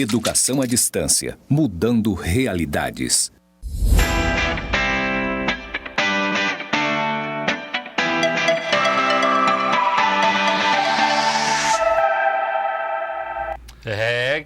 Educação à distância, mudando realidades.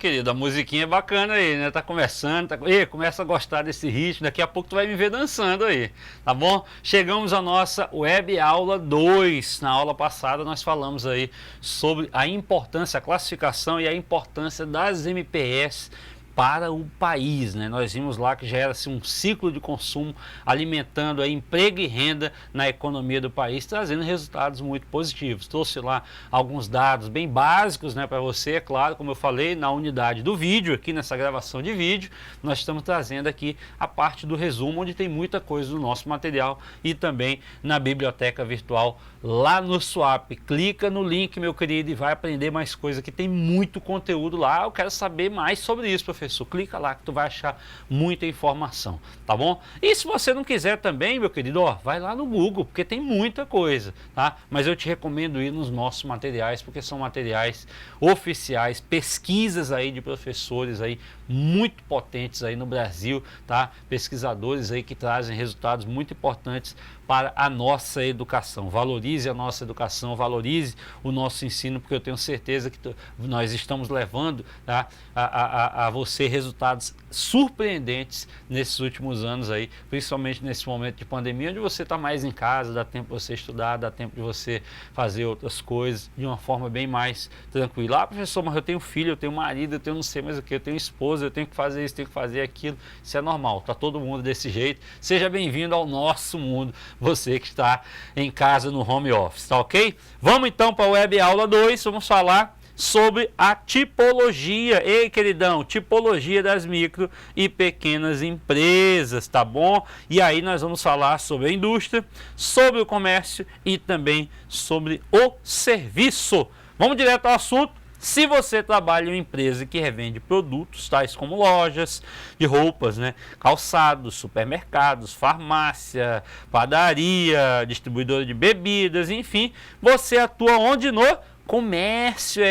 Querido, a musiquinha é bacana aí, né? Tá conversando, começa a gostar desse ritmo, daqui a pouco tu vai me ver dançando aí, tá bom? Chegamos à nossa web aula 2. Na aula passada nós falamos aí sobre a importância, a classificação e a importância das MPS para o país, né? Nós vimos lá que gera-se um ciclo de consumo alimentando a emprego e renda na economia do país, trazendo resultados muito positivos. Trouxe lá alguns dados bem básicos, né, para você, é claro, como eu falei, na unidade do vídeo, aqui nessa gravação de vídeo, nós estamos trazendo aqui a parte do resumo, onde tem muita coisa do nosso material e também na biblioteca virtual lá no Swap. Clica no link, meu querido, e vai aprender mais coisa, que tem muito conteúdo lá. Eu quero saber mais sobre isso, professor. Clica lá que tu vai achar muita informação, tá bom? E se você não quiser também, meu querido, ó, vai lá no Google, porque tem muita coisa, tá? Mas eu te recomendo ir nos nossos materiais, porque são materiais oficiais, pesquisas aí de professores aí muito potentes aí no Brasil, tá? Pesquisadores aí que trazem resultados muito importantes para a nossa educação. Valorize a nossa educação, valorize o nosso ensino, porque eu tenho certeza que nós estamos levando, tá, a você resultados surpreendentes nesses últimos anos aí, principalmente nesse momento de pandemia, onde você está mais em casa, dá tempo de você estudar, dá tempo de você fazer outras coisas de uma forma bem mais tranquila. Ah, professor, mas eu tenho filho, eu tenho marido, eu tenho não sei mais o que, eu tenho esposa, eu tenho que fazer isso, tenho que fazer aquilo. Isso é normal, tá todo mundo desse jeito. Seja bem-vindo ao nosso mundo, você que está em casa no home office, tá ok? Vamos então para a web aula 2, vamos falar sobre a tipologia, ei queridão, tipologia das micro e pequenas empresas, tá bom? E aí nós vamos falar sobre a indústria, sobre o comércio e também sobre o serviço. Vamos direto ao assunto. Se você trabalha em uma empresa que revende produtos tais como lojas de roupas, né, calçados, supermercados, farmácia, padaria, distribuidora de bebidas, enfim, você atua onde? No comércio,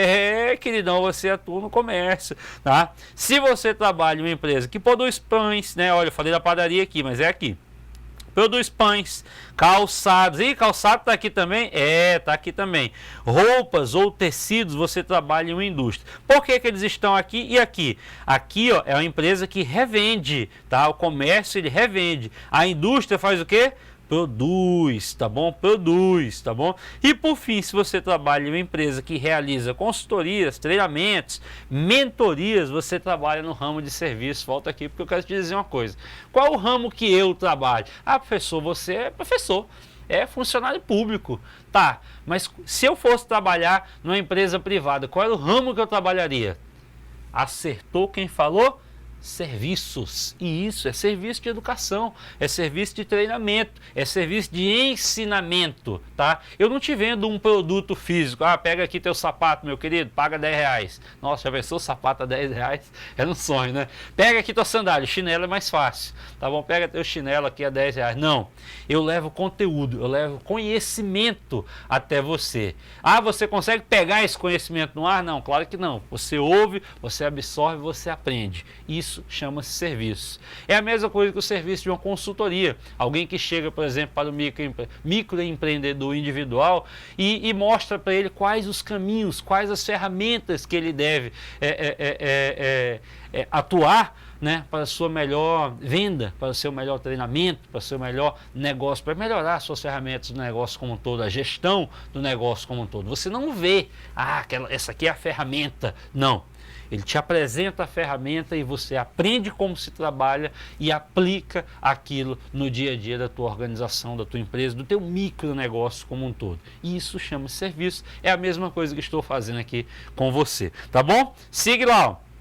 queridão, você atua no comércio, tá? Se você trabalha em uma empresa que produz pães, né, olha, eu falei da padaria aqui, mas é aqui. Produz pães, calçados. E calçado tá aqui também? Tá aqui também. Roupas ou tecidos, você trabalha em uma indústria. Por que eles estão aqui e aqui? Aqui, ó, é uma empresa que revende, tá? O comércio, ele revende. A indústria faz o quê? Produz, tá bom? Produz, tá bom? E por fim, se você trabalha em uma empresa que realiza consultorias, treinamentos, mentorias, você trabalha no ramo de serviço. Volta aqui porque eu quero te dizer uma coisa. Qual o ramo que eu trabalho? Ah, professor, você é professor, é funcionário público. Tá, mas se eu fosse trabalhar numa empresa privada, qual era o ramo que eu trabalharia? Acertou quem falou? Serviços, e isso é serviço de educação, é serviço de treinamento, é serviço de ensinamento, tá? Eu não te vendo um produto físico, pega aqui teu sapato, meu querido, paga R$10. Nossa, já pensou sapato a R$10? É um sonho, né? Pega aqui tua sandália, chinelo é mais fácil, tá bom? Pega teu chinelo aqui a R$10. Não, eu levo conteúdo, eu levo conhecimento até você. Ah, você consegue pegar esse conhecimento no ar? Não, claro que não. Você ouve, você absorve, você aprende. Isso chama-se serviço. É a mesma coisa que o serviço de uma consultoria. Alguém que chega, por exemplo, para o microempreendedor individual e mostra para ele quais os caminhos, quais as ferramentas que ele deve atuar, né, para a sua melhor venda, para o seu melhor treinamento, para o seu melhor negócio, para melhorar as suas ferramentas do negócio como um todo, a gestão do negócio como um todo. Você não vê, essa aqui é a ferramenta. Não. Ele te apresenta a ferramenta e você aprende como se trabalha e aplica aquilo no dia a dia da tua organização, da tua empresa, do teu micronegócio como um todo. E isso chama-se serviço. É a mesma coisa que estou fazendo aqui com você. Tá bom? Siga lá, ó.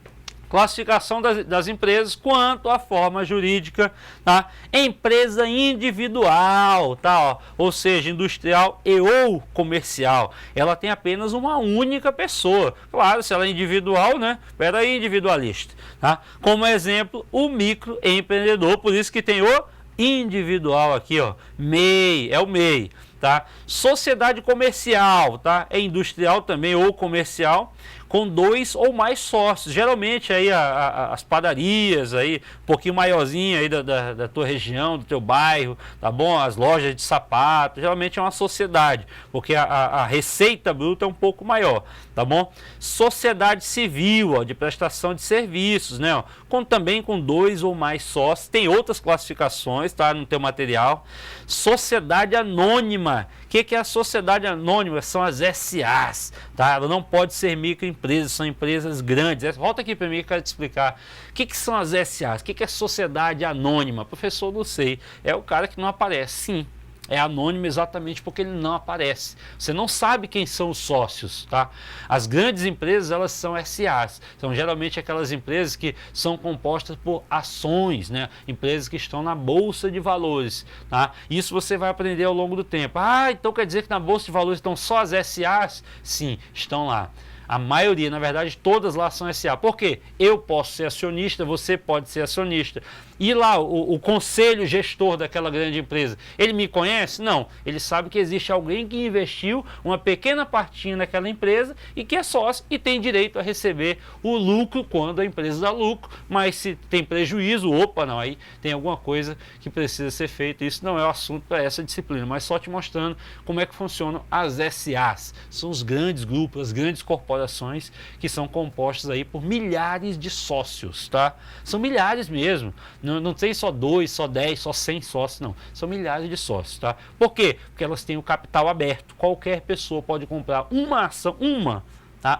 Classificação das empresas quanto à forma jurídica, tá? Empresa individual, tá? Ó, ou seja, industrial e ou comercial. Ela tem apenas uma única pessoa. Claro, se ela é individual, né? Peraí, individualista, tá? Como exemplo, o microempreendedor, por isso que tem o individual aqui, ó. MEI, é o MEI. Tá? Sociedade comercial, tá? É industrial também ou comercial. com 2 ou mais sócios. Geralmente aí as padarias, aí, um pouquinho maiorzinha aí da tua região, do teu bairro, tá bom? As lojas de sapato, geralmente é uma sociedade, porque a receita bruta é um pouco maior, tá bom? Sociedade civil, ó, de prestação de serviços, né? Ó, também com 2 ou mais sócios. Tem outras classificações, tá? No teu material. Sociedade anônima. O que é a sociedade anônima? São as SAs, tá? Ela não pode ser microempresas, são empresas grandes. Volta aqui para mim que eu quero te explicar. O que são as SAs? O que é sociedade anônima? Professor, não sei. É o cara que não aparece. Sim. É anônimo exatamente porque ele não aparece. Você não sabe quem são os sócios, tá? As grandes empresas, elas são SAs. São geralmente aquelas empresas que são compostas por ações, né? Empresas que estão na Bolsa de Valores, tá? Isso você vai aprender ao longo do tempo. Ah, então quer dizer que na Bolsa de Valores estão só as SAs? Sim, estão lá. A maioria, na verdade, todas lá são SA. Por quê? Eu posso ser acionista, você pode ser acionista. E lá, o conselho gestor daquela grande empresa, ele me conhece? Não. Ele sabe que existe alguém que investiu uma pequena partinha naquela empresa e que é sócio e tem direito a receber o lucro quando a empresa dá lucro. Mas se tem prejuízo, opa, não, aí tem alguma coisa que precisa ser feita. Isso não é o assunto para essa disciplina, mas só te mostrando como é que funcionam as SAs. São os grandes grupos, as grandes corporações que são compostas aí por milhares de sócios, tá? São milhares mesmo. Não tem só 2, só 10, só 100 sócios, não. São milhares de sócios, tá? Por quê? Porque elas têm o capital aberto. Qualquer pessoa pode comprar uma ação,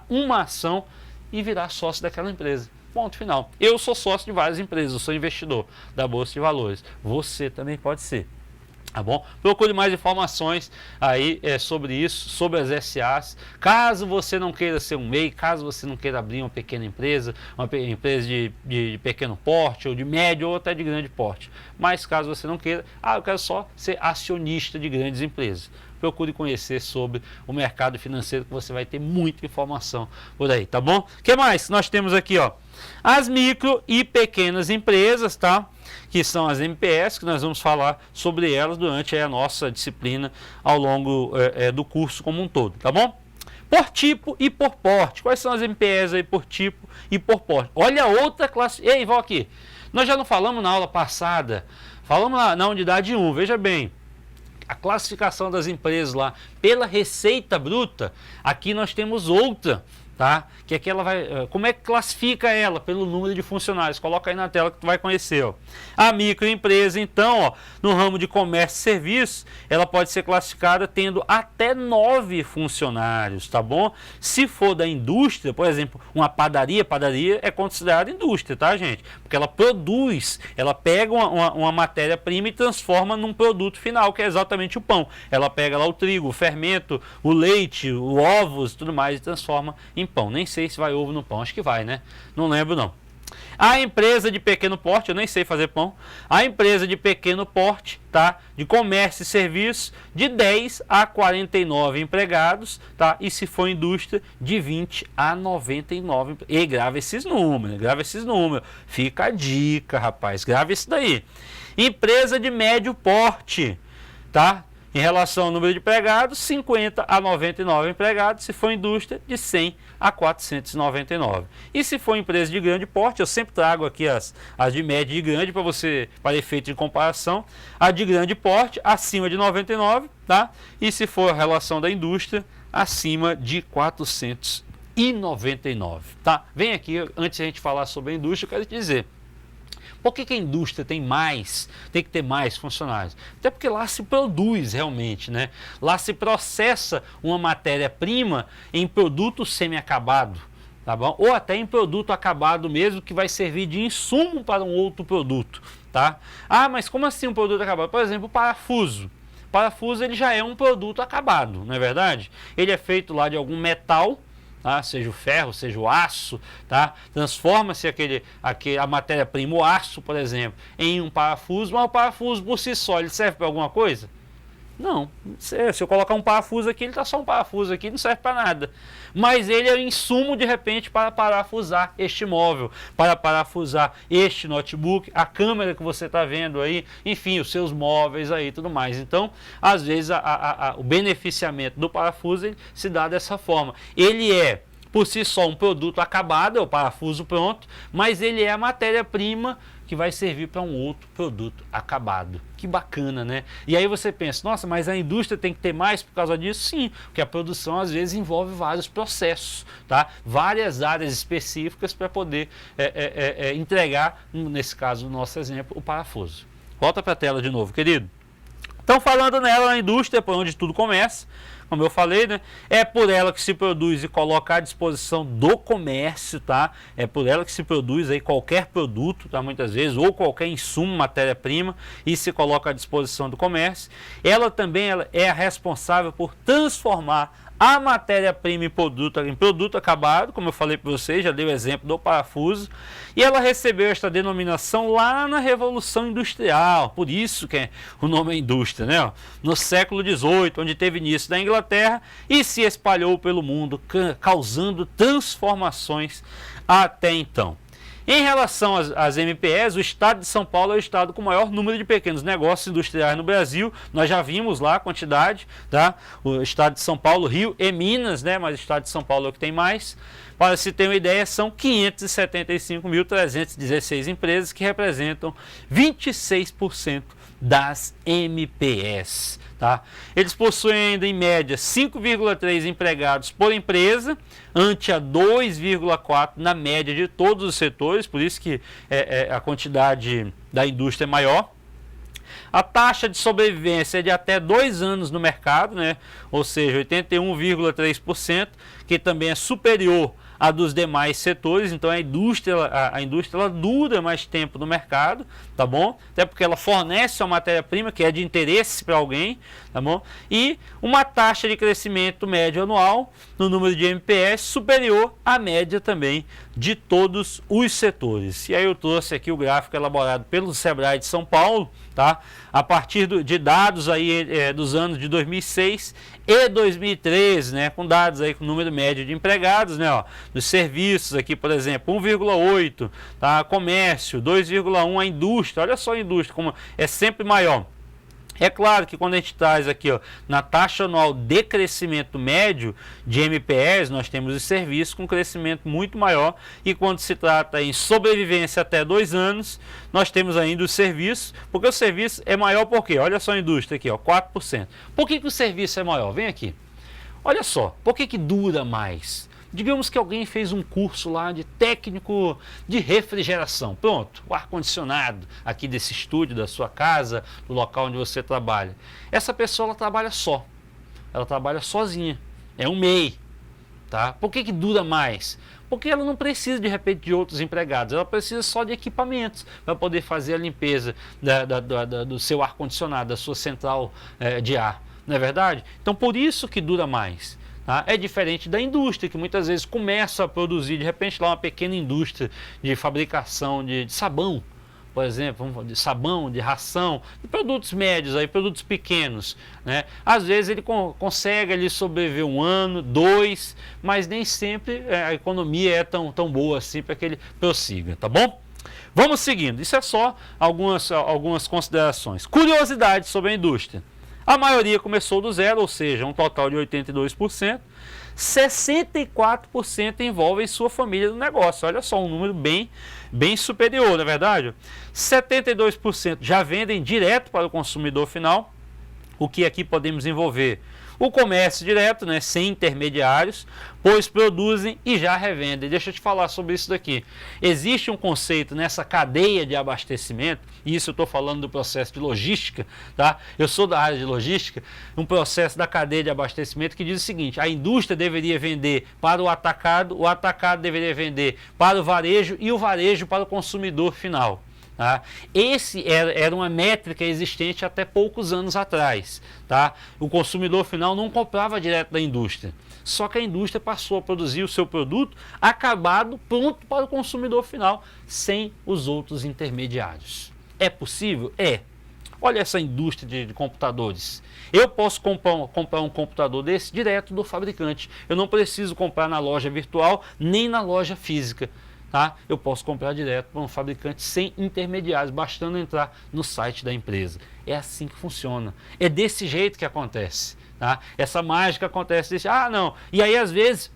uma ação e virar sócio daquela empresa. Ponto final. Eu sou sócio de várias empresas, eu sou investidor da Bolsa de Valores. Você também pode ser. Tá bom? Procure mais informações aí sobre isso, sobre as SAs. Caso você não queira ser um MEI, caso você não queira abrir uma pequena empresa, uma empresa de pequeno porte, ou de médio, ou até de grande porte. Mas caso você não queira, eu quero só ser acionista de grandes empresas. Procure conhecer sobre o mercado financeiro, que você vai ter muita informação por aí, tá bom? O que mais nós temos aqui, ó? As micro e pequenas empresas, tá? Que são as MPS, que nós vamos falar sobre elas durante a nossa disciplina ao longo do curso como um todo, tá bom? Por tipo e por porte. Quais são as MPS aí por tipo e por porte? Olha outra classe. Ei, volta aqui. Nós já não falamos na aula passada, falamos na unidade 1, veja bem. A classificação das empresas lá pela receita bruta, aqui nós temos outra, tá? Que aqui ela vai, como é que classifica ela? Pelo número de funcionários. Coloca aí na tela que tu vai conhecer, ó. A microempresa, então, ó, no ramo de comércio e serviços, ela pode ser classificada tendo até 9 funcionários, tá bom? Se for da indústria, por exemplo, uma padaria é considerada indústria, tá, gente? Porque ela produz, ela pega uma matéria-prima e transforma num produto final, que é exatamente o pão. Ela pega lá o trigo, o fermento, o leite, os ovos, tudo mais, e transforma em pão. Nem sei se vai ovo no pão, acho que vai, né? Não lembro não. A empresa de pequeno porte, eu nem sei fazer pão. A empresa de pequeno porte, tá? De comércio e serviços, de 10 a 49 empregados, tá? E se for indústria, de 20 a 99. E grava esses números, Fica a dica, rapaz, grava isso daí. Empresa de médio porte, tá? Em relação ao número de empregados, 50 a 99 empregados, se for indústria, de 100 a 499. E se for empresa de grande porte, eu sempre trago aqui as de médio e grande para efeito de comparação. A de grande porte, acima de 99, tá? E se for a relação da indústria, acima de 499, tá? Vem aqui, antes de a gente falar sobre a indústria, eu quero te dizer. Por que a indústria tem que ter mais funcionários? Até porque lá se produz realmente, né? Lá se processa uma matéria-prima em produto semi-acabado, tá bom? Ou até em produto acabado mesmo, que vai servir de insumo para um outro produto, tá? Mas como assim um produto acabado? Por exemplo, o parafuso. O parafuso ele já é um produto acabado, não é verdade? Ele é feito lá de algum metal, tá? Seja o ferro, seja o aço, tá? Transforma-se a matéria-prima, o aço, por exemplo, em um parafuso, mas o parafuso por si só, ele serve para alguma coisa? Não. Se eu colocar um parafuso aqui, ele está só um parafuso aqui, não serve para nada. Mas ele é insumo, de repente, para parafusar este móvel, para parafusar este notebook, a câmera que você está vendo aí, enfim, os seus móveis aí e tudo mais. Então, às vezes, o beneficiamento do parafuso ele se dá dessa forma. Ele é por si só um produto acabado, é o parafuso pronto, mas ele é a matéria-prima que vai servir para um outro produto acabado. Que bacana, né? E aí você pensa, nossa, mas a indústria tem que ter mais por causa disso? Sim, porque a produção às vezes envolve vários processos, tá? Várias áreas específicas para poder entregar, nesse caso, no nosso exemplo, o parafuso. Volta para a tela de novo, querido. Então, falando nela, na indústria, por onde tudo começa, como eu falei, né? É por ela que se produz e coloca à disposição do comércio, tá? É por ela que se produz aí qualquer produto, tá? Muitas vezes, ou qualquer insumo, matéria-prima, e se coloca à disposição do comércio. Ela também é a responsável por transformar a matéria-prima em produto acabado, como eu falei para vocês, já dei o exemplo do parafuso, e ela recebeu esta denominação lá na Revolução Industrial, por isso que o nome é indústria, né? No século XVIII, onde teve início na Inglaterra e se espalhou pelo mundo, causando transformações até então. Em relação às MPEs, o estado de São Paulo é o estado com o maior número de pequenos negócios industriais no Brasil. Nós já vimos lá a quantidade, tá? O estado de São Paulo, Rio e Minas, né? Mas o estado de São Paulo é o que tem mais. Para se ter uma ideia, são 575.316 empresas que representam 26% das MPEs. Tá? Eles possuem ainda em média 5,3 empregados por empresa, ante a 2,4 na média de todos os setores, por isso que a quantidade da indústria é maior. A taxa de sobrevivência é de até 2 anos no mercado, né? Ou seja, 81,3%, que também é superior a dos demais setores. Então a indústria ela dura mais tempo no mercado, tá bom? Até porque ela fornece uma matéria-prima que é de interesse para alguém, tá bom? E uma taxa de crescimento médio anual no número de MPS superior à média também de todos os setores. E aí eu trouxe aqui o gráfico elaborado pelo Sebrae de São Paulo, tá? A partir de dados aí dos anos de 2006 e 2013, né? Com dados aí com número médio de empregados, né? Ó, dos serviços aqui, por exemplo, 1,8, tá? Comércio, 2,1 a indústria. Olha só a indústria como é sempre maior. É claro que quando a gente traz aqui, ó, na taxa anual de crescimento médio de MPS, nós temos os serviços com crescimento muito maior, e quando se trata em sobrevivência até 2 anos, nós temos ainda os serviços, porque o serviço é maior por quê? Olha só a indústria aqui, ó, 4%. Por que o serviço é maior? Vem aqui. Olha só, por que dura mais? Digamos que alguém fez um curso lá de técnico de refrigeração. Pronto, o ar-condicionado aqui desse estúdio, da sua casa, do local onde você trabalha. Essa pessoa ela trabalha só, ela trabalha sozinha, é um MEI. Tá? Por que dura mais? Porque ela não precisa de repente de outros empregados, ela precisa só de equipamentos para poder fazer a limpeza do seu ar-condicionado, da sua central de ar. Não é verdade? Então por isso que dura mais. Tá? É diferente da indústria, que muitas vezes começa a produzir, de repente, lá uma pequena indústria de fabricação de sabão, por exemplo, de sabão, de ração, de produtos médios, aí, produtos pequenos. Né? Às vezes ele consegue ali sobreviver 1 ano, 2, mas nem sempre a economia é tão boa assim para que ele prossiga, tá bom? Vamos seguindo, isso é só algumas considerações. Curiosidades sobre a indústria. A maioria começou do zero, ou seja, um total de 82%. 64% envolvem sua família no negócio. Olha só, um número bem superior, não é verdade? 72% já vendem direto para o consumidor final, o que aqui podemos envolver o comércio direto, né, sem intermediários, pois produzem e já revendem. Deixa eu te falar sobre isso daqui. Existe um conceito nessa cadeia de abastecimento, e isso eu estou falando do processo de logística, tá? Eu sou da área de logística, um processo da cadeia de abastecimento que diz o seguinte: a indústria deveria vender para o atacado deveria vender para o varejo e o varejo para o consumidor final. Tá? Esse era uma métrica existente até poucos anos atrás. Tá? O consumidor final não comprava direto da indústria. Só que a indústria passou a produzir o seu produto acabado, pronto para o consumidor final, sem os outros intermediários. É possível? É. Olha essa indústria de computadores. Eu posso comprar um computador desse direto do fabricante. Eu não preciso comprar na loja virtual nem na loja física. Tá? Eu posso comprar direto para um fabricante sem intermediários, bastando entrar no site da empresa. É assim que funciona. É desse jeito que acontece. Tá? Essa mágica acontece, não. E aí, às vezes,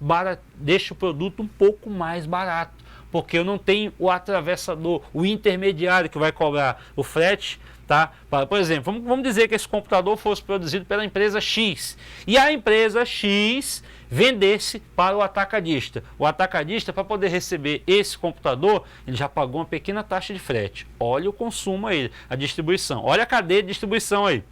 deixa o produto um pouco mais barato, porque eu não tenho o atravessador, o intermediário que vai cobrar o frete. Tá? Por exemplo, vamos dizer que esse computador fosse produzido pela empresa X e a empresa X vendesse para o atacadista. O atacadista, para poder receber esse computador, ele já pagou uma pequena taxa de frete. Olha o consumo aí, a distribuição. Olha a cadeia de distribuição aí.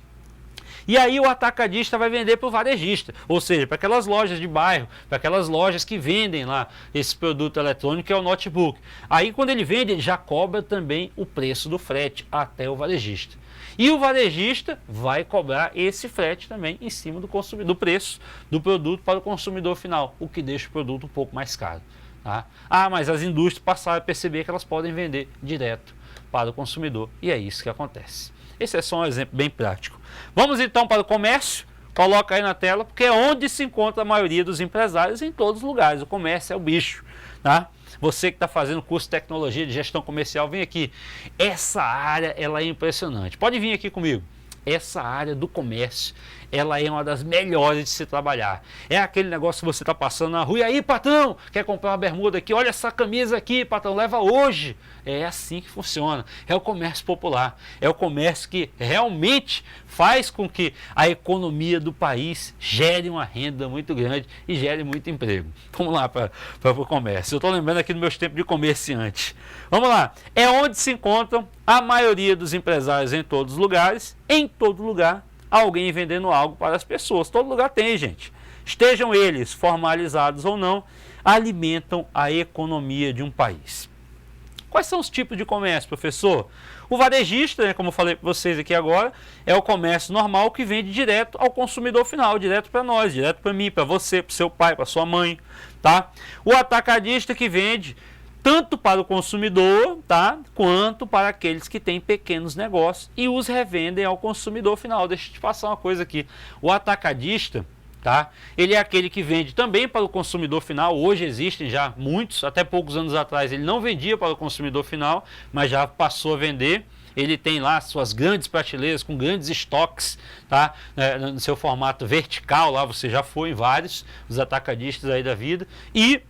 E aí o atacadista vai vender para o varejista, ou seja, para aquelas lojas de bairro, para aquelas lojas que vendem lá esse produto eletrônico que é o notebook. Aí quando ele vende, ele já cobra também o preço do frete até o varejista. E o varejista vai cobrar esse frete também em cima do consumidor, do preço do produto para o consumidor final, o que deixa o produto um pouco mais caro. Tá? Mas as indústrias passaram a perceber que elas podem vender direto para o consumidor e é isso que acontece. Esse é só um exemplo bem prático. Vamos então para o comércio. Coloca aí na tela, porque é onde se encontra a maioria dos empresários em todos os lugares. O comércio é o bicho. Tá? Você que está fazendo curso de tecnologia de gestão comercial, vem aqui. Essa área ela é impressionante. Pode vir aqui comigo. Essa área do comércio, ela é uma das melhores de se trabalhar. É aquele negócio que você está passando na rua, e aí, patrão, quer comprar uma bermuda aqui? Olha essa camisa aqui, patrão, leva hoje. É assim que funciona. É o comércio popular. É o comércio que realmente faz com que a economia do país gere uma renda muito grande e gere muito emprego. Vamos lá para o comércio. Eu estou lembrando aqui dos meus tempos de comerciante. Vamos lá. É onde se encontram a maioria dos empresários em todos os lugares. Em todo lugar, alguém vendendo algo para as pessoas. Todo lugar tem, gente. Estejam eles formalizados ou não, alimentam a economia de um país. Quais são os tipos de comércio, professor? O varejista, né, como eu falei para vocês aqui agora, é o comércio normal que vende direto ao consumidor final, direto para nós, direto para mim, para você, para seu pai, para sua mãe. Tá? O atacadista que vende tanto para o consumidor, tá, quanto para aqueles que têm pequenos negócios e os revendem ao consumidor final. Deixa eu te passar uma coisa aqui. O atacadista, tá, ele é aquele que vende também para o consumidor final. Hoje existem já muitos, até poucos anos atrás ele não vendia para o consumidor final, mas já passou a vender. Ele tem lá suas grandes prateleiras com grandes estoques, tá? No seu formato vertical, lá você já foi em vários, os atacadistas aí da vida. E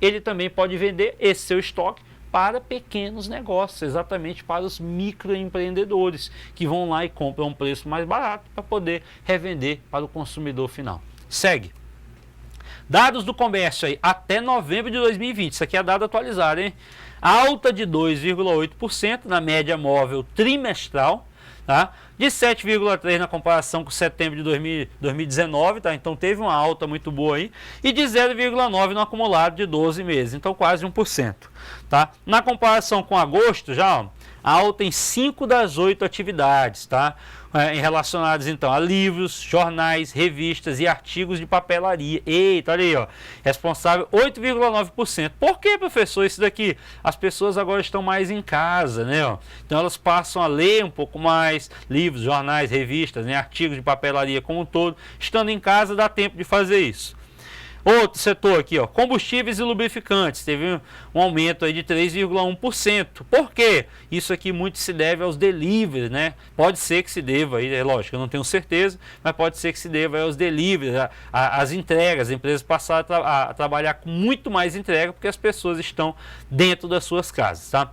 ele também pode vender esse seu estoque para pequenos negócios, exatamente para os microempreendedores, que vão lá e compram um preço mais barato para poder revender para o consumidor final. Segue. Dados do comércio aí, até novembro de 2020, isso aqui é dado atualizado, hein? Alta de 2,8% na média móvel trimestral, tá? De 7,3% na comparação com setembro de 2019, tá? Então teve uma alta muito boa aí, e de 0,9% no acumulado de 12 meses, então quase 1%. Tá? Na comparação com agosto, já ó, alta em 5 das 8 atividades, tá? Relacionadas então a livros, jornais, revistas e artigos de papelaria. Eita, olha aí, ó, responsável 8,9%. Por que, professor, isso daqui? As pessoas agora estão mais em casa, né? Ó? Então elas passam a ler um pouco mais, livros, jornais, revistas, né? Artigos de papelaria como um todo. Estando em casa dá tempo de fazer isso. Outro setor aqui, ó, combustíveis e lubrificantes, teve um aumento aí de 3,1%. Por quê? Isso aqui muito se deve aos deliveries, né? Pode ser que se deva, aí, é lógico, eu não tenho certeza, mas pode ser que se deva aos deliveries, às entregas. As empresas passaram a trabalhar com muito mais entrega porque as pessoas estão dentro das suas casas, tá?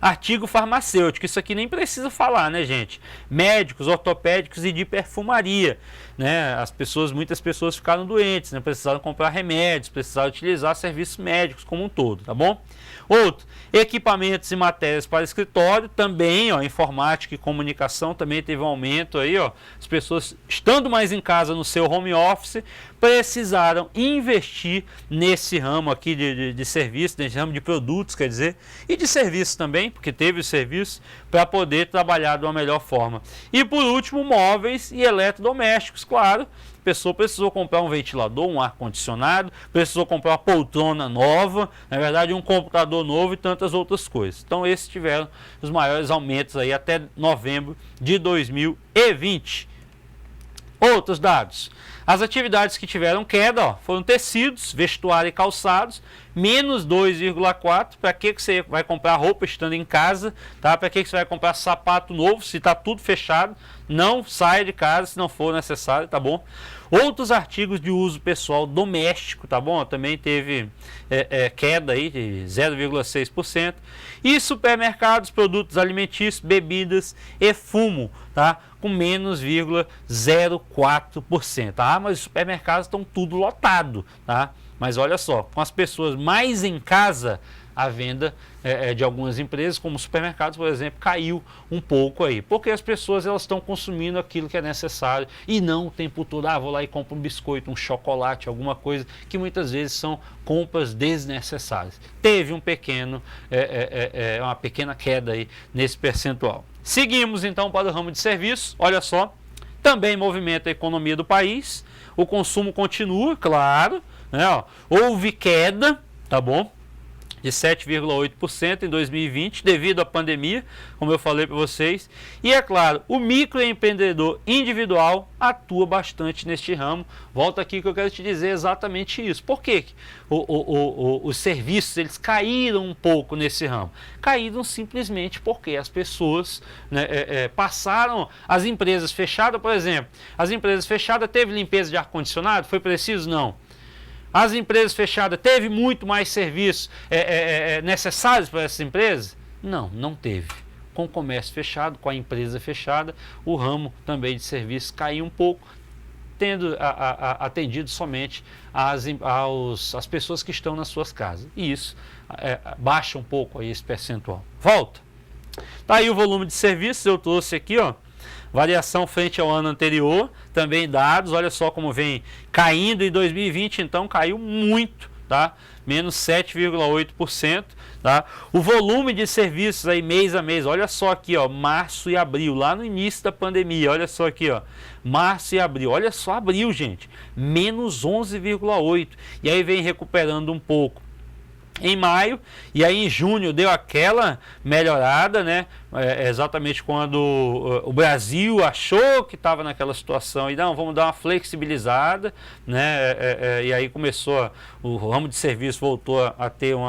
Artigo farmacêutico, isso aqui nem precisa falar, né, gente? Médicos, ortopédicos e de perfumaria, né? Muitas pessoas ficaram doentes, né? Precisaram comprar remédios, precisaram utilizar serviços médicos como um todo, tá bom? Outro, equipamentos e matérias para escritório, também, ó, informática e comunicação, também teve um aumento aí, ó. As pessoas, estando mais em casa no seu home office, precisaram investir nesse ramo aqui de serviço, nesse ramo de produtos, quer dizer, e de serviços também, porque teve o serviço, para poder trabalhar de uma melhor forma. E por último, móveis e eletrodomésticos, claro. A pessoa precisou comprar um ventilador, um ar-condicionado, precisou comprar uma poltrona nova, na verdade um computador novo e tantas outras coisas. Então esses tiveram os maiores aumentos aí até novembro de 2020. Outros dados. As atividades que tiveram queda, ó, foram tecidos, vestuário e calçados, menos 2,4%. Para que você vai comprar roupa estando em casa? Tá? Para que você vai comprar sapato novo se está tudo fechado? Não saia de casa se não for necessário, tá bom? Outros artigos de uso pessoal doméstico, tá bom? Também teve queda aí de 0,6%. E supermercados, produtos alimentícios, bebidas e fumo, tá? Com menos 0,04%. Ah, mas os supermercados estão tudo lotado, tá? Mas olha só, com as pessoas mais em casa, a venda de algumas empresas, como supermercados, por exemplo, caiu um pouco aí. Porque as pessoas elas estão consumindo aquilo que é necessário e não o tempo todo, vou lá e compro um biscoito, um chocolate, alguma coisa, que muitas vezes são compras desnecessárias. Teve uma pequena queda aí nesse percentual. Seguimos então para o ramo de serviços, olha só, também movimenta a economia do país, o consumo continua, claro, né, ó, houve queda, tá bom? De 7,8% em 2020, devido à pandemia, como eu falei para vocês. E é claro, o microempreendedor individual atua bastante neste ramo. Volta aqui que eu quero te dizer exatamente isso. Por que os serviços eles caíram um pouco nesse ramo? Caíram simplesmente porque as pessoas, né, passaram, as empresas fechadas, por exemplo, as empresas fechadas, teve limpeza de ar-condicionado? Foi preciso? Não. As empresas fechadas, teve muito mais serviços necessários para essas empresas? Não, não teve. Com o comércio fechado, com a empresa fechada, o ramo também de serviços caiu um pouco, tendo atendido somente as pessoas que estão nas suas casas. E isso baixa um pouco aí esse percentual. Volta. Tá aí o volume de serviços, eu trouxe aqui, ó. Variação frente ao ano anterior, também dados, olha só como vem caindo em 2020, então caiu muito, tá? Menos 7,8%, tá? O volume de serviços aí mês a mês, olha só aqui, ó, março e abril, lá no início da pandemia, olha só aqui, ó, março e abril, olha só abril, gente, menos 11,8%, e aí vem recuperando um pouco em maio, e aí em junho deu aquela melhorada, né? Exatamente quando o Brasil achou que estava naquela situação e não, vamos dar uma flexibilizada, né? E aí começou, o ramo de serviço voltou a ter um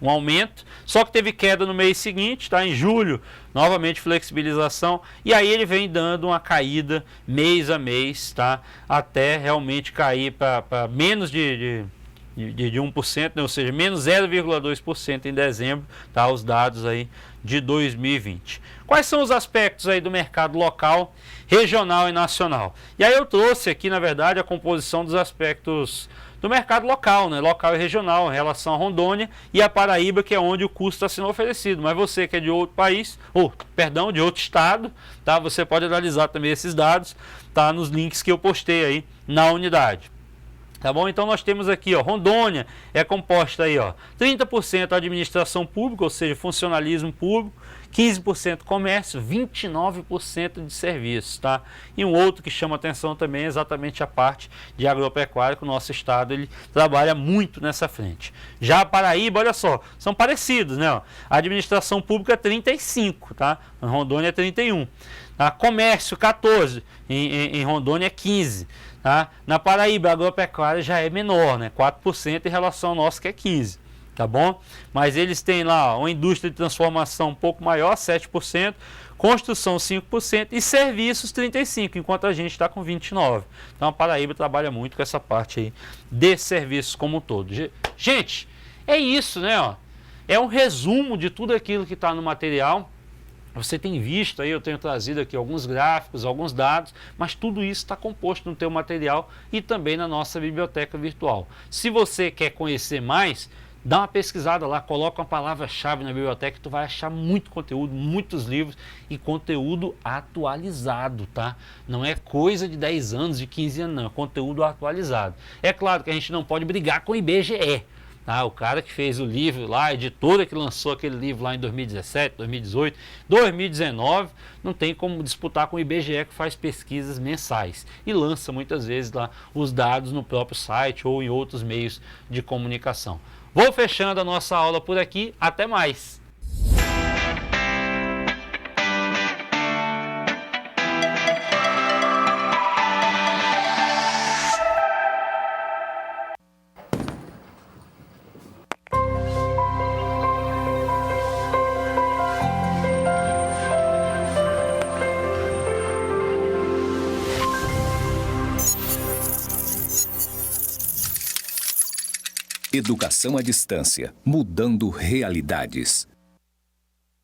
aumento, só que teve queda no mês seguinte, tá? Em julho, novamente flexibilização, e aí ele vem dando uma caída mês a mês, tá? Até realmente cair para menos de 1%, né? Ou seja, menos 0,2% em dezembro, tá? Os dados aí de 2020. Quais são os aspectos aí do mercado local, regional e nacional? E aí eu trouxe aqui, na verdade, a composição dos aspectos do mercado local, né? Local e regional, em relação a Rondônia e a Paraíba, que é onde o custo está sendo oferecido. Mas você que é de outro país, de outro estado, tá? Você pode analisar também esses dados, tá? Nos links que eu postei aí na unidade. Tá bom? Então nós temos aqui, ó, Rondônia é composta aí, ó, 30% administração pública, ou seja, funcionalismo público, 15% comércio, 29% de serviços, tá? E um outro que chama atenção também é exatamente a parte de agropecuária, que o nosso estado ele trabalha muito nessa frente. Já a Paraíba, olha só, são parecidos, né? Ó, a administração pública é 35, tá? Em Rondônia é 31. Tá? Comércio 14, em Rondônia é 15. Tá? Na Paraíba, a agropecuária já é menor, né? 4% em relação ao nosso, que é 15%. Tá bom? Mas eles têm lá uma indústria de transformação um pouco maior, 7%, construção 5% e serviços 35%, enquanto a gente está com 29%. Então a Paraíba trabalha muito com essa parte aí de serviços como um todo. Gente, é isso, né? Ó. É um resumo de tudo aquilo que está no material. Você tem visto aí, eu tenho trazido aqui alguns gráficos, alguns dados, mas tudo isso está composto no teu material e também na nossa biblioteca virtual. Se você quer conhecer mais, dá uma pesquisada lá, coloca uma palavra-chave na biblioteca que tu vai achar muito conteúdo, muitos livros e conteúdo atualizado, tá? Não é coisa de 10 anos, de 15 anos, não, é conteúdo atualizado. É claro que a gente não pode brigar com o IBGE. Ah, o cara que fez o livro lá, a editora que lançou aquele livro lá em 2017, 2018, 2019, não tem como disputar com o IBGE, que faz pesquisas mensais e lança muitas vezes lá os dados no próprio site ou em outros meios de comunicação. Vou fechando a nossa aula por aqui, até mais! Educação à distância, mudando realidades.